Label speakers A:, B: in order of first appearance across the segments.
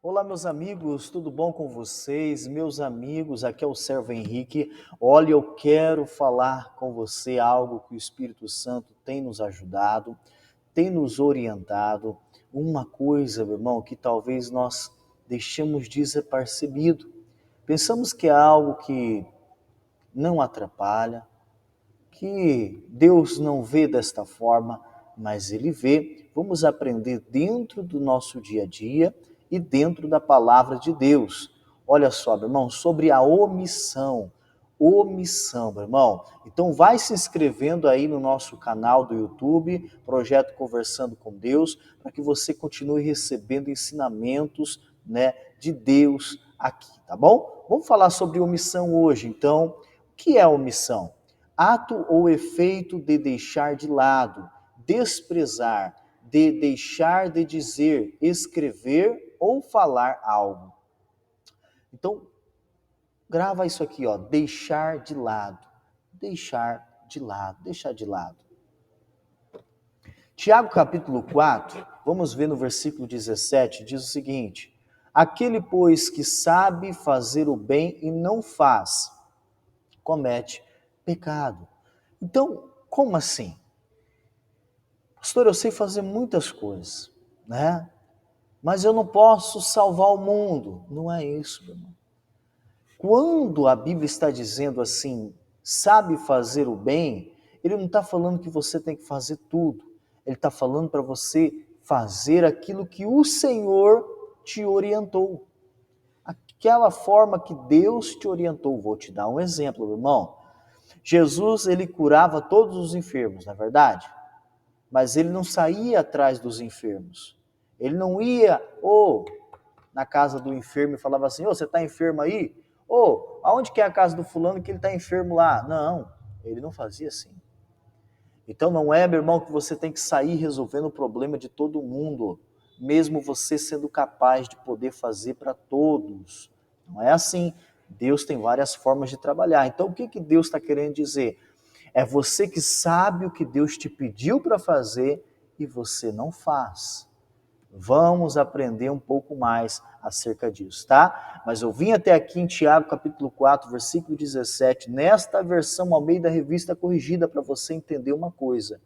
A: Olá, meus amigos, tudo bom com vocês? Meus amigos, aqui é o servo Henrique. Olha, eu quero falar com você algo que o Espírito Santo tem nos ajudado, tem nos orientado. Uma coisa, meu irmão, que talvez nós deixemos desapercebido. Pensamos que é algo que não atrapalha, que Deus não vê desta forma, mas Ele vê. Vamos aprender dentro do nosso dia a dia e dentro da palavra de Deus. Olha só, meu irmão, sobre a omissão. Omissão, meu irmão. Então vai se inscrevendo aí no nosso canal do YouTube, Projeto Conversando com Deus, para que você continue recebendo ensinamentos, né, de Deus aqui, tá bom? Vamos falar sobre omissão hoje. Então, o que é omissão? Ato ou efeito de deixar de lado, desprezar, de deixar de dizer, escrever ou falar algo. Então, grava isso aqui, ó, deixar de lado, deixar de lado, deixar de lado. Tiago capítulo 4, vamos ver no versículo 17, diz o seguinte: aquele, pois, que sabe fazer o bem e não faz, comete pecado. Então, como assim? Pastor, eu sei fazer muitas coisas, né? Mas eu não posso salvar o mundo. Não é isso, meu irmão. Quando a Bíblia está dizendo assim, sabe fazer o bem, ele não está falando que você tem que fazer tudo. Ele está falando para você fazer aquilo que o Senhor te orientou. Aquela forma que Deus te orientou. Vou te dar um exemplo, meu irmão. Jesus, ele curava todos os enfermos, não é verdade? Mas ele não saía atrás dos enfermos. Ele não ia, na casa do enfermo e falava assim, você está enfermo aí? Aonde que é a casa do fulano que ele está enfermo lá? Não, ele não fazia assim. Então não é, meu irmão, que você tem que sair resolvendo o problema de todo mundo, mesmo você sendo capaz de poder fazer para todos. Não é assim. Deus tem várias formas de trabalhar. Então o que Deus está querendo dizer? É você que sabe o que Deus te pediu para fazer e você não faz. Vamos aprender um pouco mais acerca disso, tá? Mas eu vim até aqui em Tiago capítulo 4, versículo 17, nesta versão Almeida Revista Corrigida, para você entender uma coisa.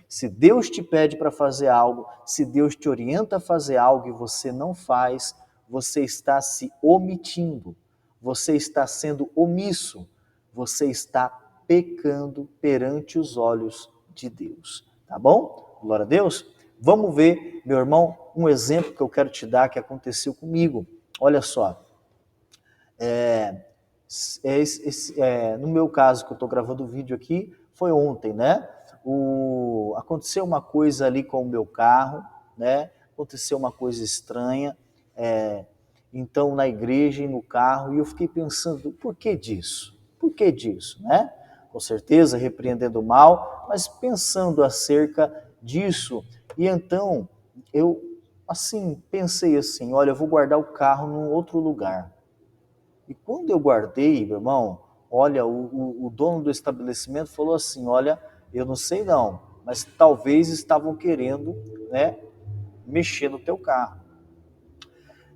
A: Se Deus te pede para fazer algo, se Deus te orienta a fazer algo e você não faz, você está se omitindo, você está sendo omisso, você está pecando perante os olhos de Deus, tá bom? Glória a Deus. Vamos ver, meu irmão, um exemplo que eu quero te dar que aconteceu comigo. Olha só, no meu caso, que eu estou gravando o vídeo aqui, foi ontem, né? Aconteceu uma coisa ali com o meu carro, né? Aconteceu uma coisa estranha, então na igreja e no carro, e eu fiquei pensando, por que disso? Por que disso, né? Com certeza, repreendendo o mal, mas pensando acerca disso, e então eu, assim, pensei assim, olha, eu vou guardar o carro num outro lugar. E quando eu guardei, meu irmão, olha, o dono do estabelecimento falou assim, olha, eu não sei não, mas talvez estavam querendo, né, mexer no teu carro.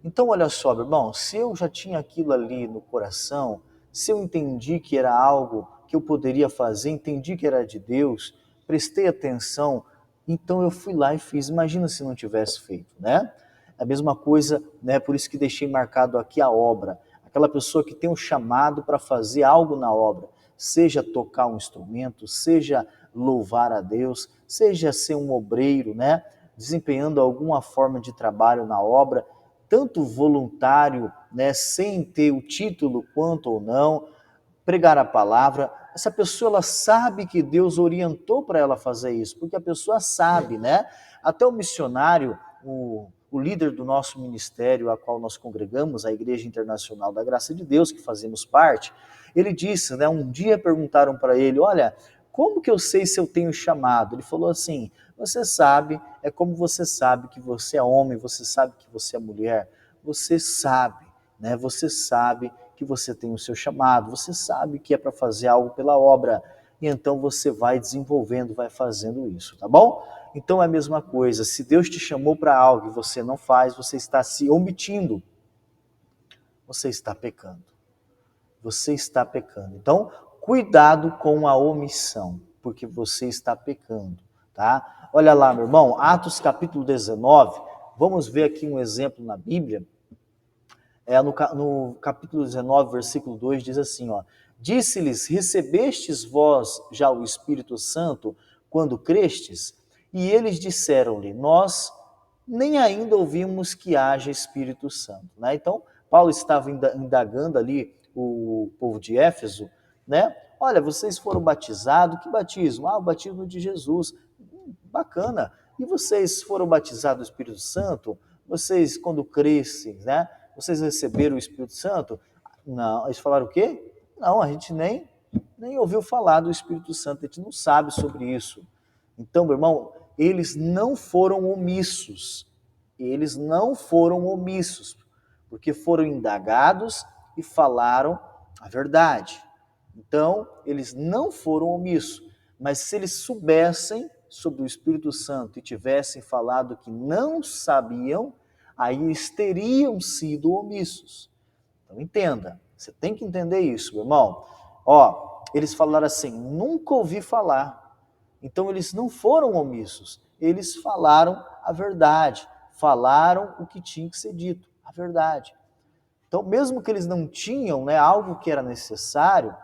A: Então, olha só, meu irmão, se eu já tinha aquilo ali no coração, se eu entendi que era algo que eu poderia fazer, entendi que era de Deus, prestei atenção, então eu fui lá e fiz. Imagina se não tivesse feito, né? A mesma coisa, né? Por isso que deixei marcado aqui a obra. Aquela pessoa que tem um chamado para fazer algo na obra, seja tocar um instrumento, seja louvar a Deus, seja ser um obreiro, né? Desempenhando alguma forma de trabalho na obra, tanto voluntário, né, sem ter o título quanto ou não, pregar a palavra, essa pessoa ela sabe que Deus orientou para ela fazer isso, porque a pessoa sabe, né? Até o missionário, o líder do nosso ministério, a qual nós congregamos, a Igreja Internacional da Graça de Deus, que fazemos parte, ele disse, né, um dia perguntaram para ele, olha, como que eu sei se eu tenho chamado? Ele falou assim, você sabe, é como você sabe que você é homem, você sabe que você é mulher, você sabe, né? Você sabe que você tem o seu chamado, você sabe que é para fazer algo pela obra, e então você vai desenvolvendo, vai fazendo isso, tá bom? Então é a mesma coisa, se Deus te chamou para algo e você não faz, você está se omitindo, você está pecando. Você está pecando. Então, cuidado com a omissão, porque você está pecando, tá? Olha lá, meu irmão, Atos capítulo 19, vamos ver aqui um exemplo na Bíblia. No capítulo 19, versículo 2, diz assim, ó: Disse-lhes, recebestes vós já o Espírito Santo quando crestes? E eles disseram-lhe, nós nem ainda ouvimos que haja Espírito Santo, né? Então, Paulo estava indagando ali o povo de Éfeso, né? Olha, vocês foram batizados, que batismo? Ah, o batismo de Jesus. Bacana. E vocês foram batizados do Espírito Santo? Vocês, quando crescem, né? Vocês receberam o Espírito Santo? Não. Eles falaram o quê? Não, a gente nem ouviu falar do Espírito Santo, a gente não sabe sobre isso. Então, meu irmão, eles não foram omissos. Eles não foram omissos, porque foram indagados e falaram a verdade. Então, eles não foram omissos, mas se eles soubessem sobre o Espírito Santo e tivessem falado que não sabiam, aí eles teriam sido omissos. Então entenda, você tem que entender isso, meu irmão. Ó, eles falaram assim, nunca ouvi falar. Então eles não foram omissos, eles falaram a verdade, falaram o que tinha que ser dito, a verdade. Então, mesmo que eles não tinham, né, algo que era necessário,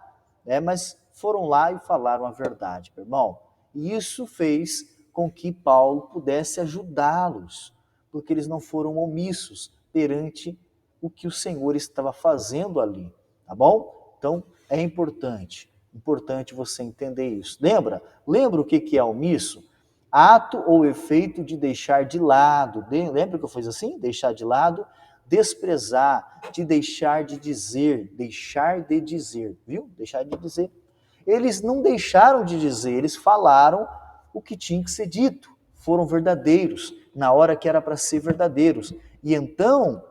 A: né, mas foram lá e falaram a verdade, meu irmão. E isso fez com que Paulo pudesse ajudá-los, porque eles não foram omissos perante o que o Senhor estava fazendo ali, tá bom? Então, é importante você entender isso. Lembra o que é omisso? Ato ou efeito de deixar de lado. Lembra que eu fiz assim? Deixar de lado, desprezar, de deixar de dizer, viu? Deixar de dizer. Eles não deixaram de dizer, eles falaram o que tinha que ser dito. Foram verdadeiros, na hora que era para ser verdadeiros. E então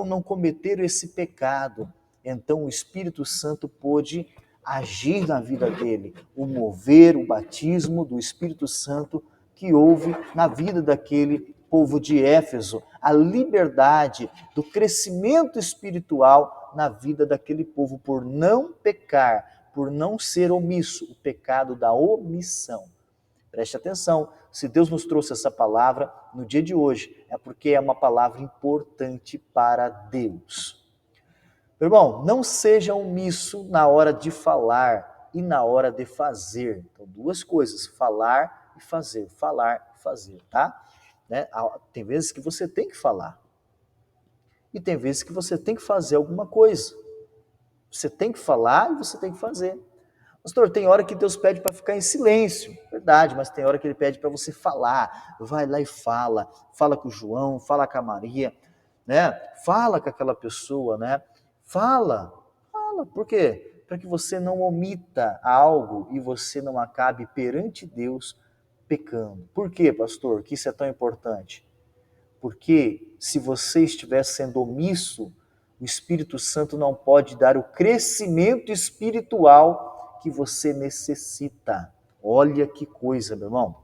A: não cometeram esse pecado. Então o Espírito Santo pôde agir na vida dele, o mover, o batismo do Espírito Santo que houve na vida daquele povo de Éfeso, a liberdade do crescimento espiritual na vida daquele povo por não pecar, por não ser omisso, o pecado da omissão. Preste atenção, se Deus nos trouxe essa palavra no dia de hoje, é porque é uma palavra importante para Deus. Meu irmão, não seja omisso na hora de falar e na hora de fazer. Então, duas coisas, falar e fazer, tá? Né? Tem vezes que você tem que falar e tem vezes que você tem que fazer alguma coisa. Você tem que falar e você tem que fazer. Pastor, tem hora que Deus pede para ficar em silêncio, verdade, mas tem hora que Ele pede para você falar. Vai lá e fala com o João, fala com a Maria, né? Fala com aquela pessoa, né? Fala, por quê? Para que você não omita algo e você não acabe perante Deus pecando. Por quê, pastor, que isso é tão importante? Porque se você estiver sendo omisso, o Espírito Santo não pode dar o crescimento espiritual que você necessita. Olha que coisa, meu irmão.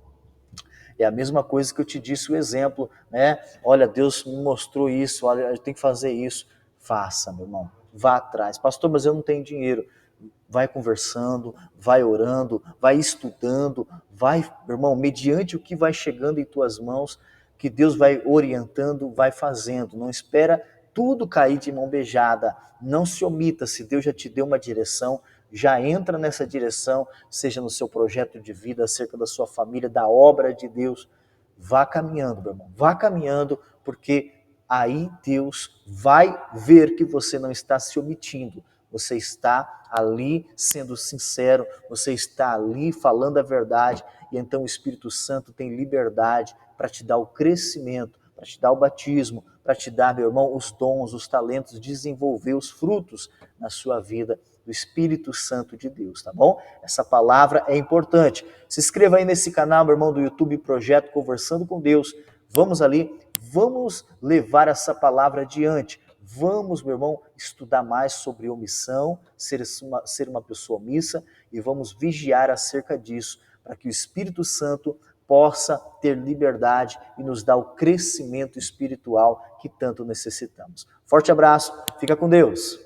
A: É a mesma coisa que eu te disse o exemplo, né? Olha, Deus me mostrou isso, olha, eu tenho que fazer isso. Faça, meu irmão. Vá atrás. Pastor, mas eu não tenho dinheiro. Vai conversando, vai orando, vai estudando, vai, meu irmão, mediante o que vai chegando em tuas mãos, que Deus vai orientando, vai fazendo. Não espera tudo cair de mão beijada. Não se omita, se Deus já te deu uma direção, já entra nessa direção, seja no seu projeto de vida, acerca da sua família, da obra de Deus. Vá caminhando, meu irmão, vá caminhando, porque aí Deus vai ver que você não está se omitindo. Você está ali sendo sincero, você está ali falando a verdade, e então o Espírito Santo tem liberdade para te dar o crescimento, para te dar o batismo, para te dar, meu irmão, os dons, os talentos, desenvolver os frutos na sua vida do Espírito Santo de Deus, tá bom? Essa palavra é importante. Se inscreva aí nesse canal, meu irmão, do YouTube Projeto Conversando com Deus. Vamos ali, vamos levar essa palavra adiante. Vamos, meu irmão, estudar mais sobre omissão, ser uma pessoa omissa, e vamos vigiar acerca disso, para que o Espírito Santo possa ter liberdade e nos dar o crescimento espiritual que tanto necessitamos. Forte abraço, fica com Deus!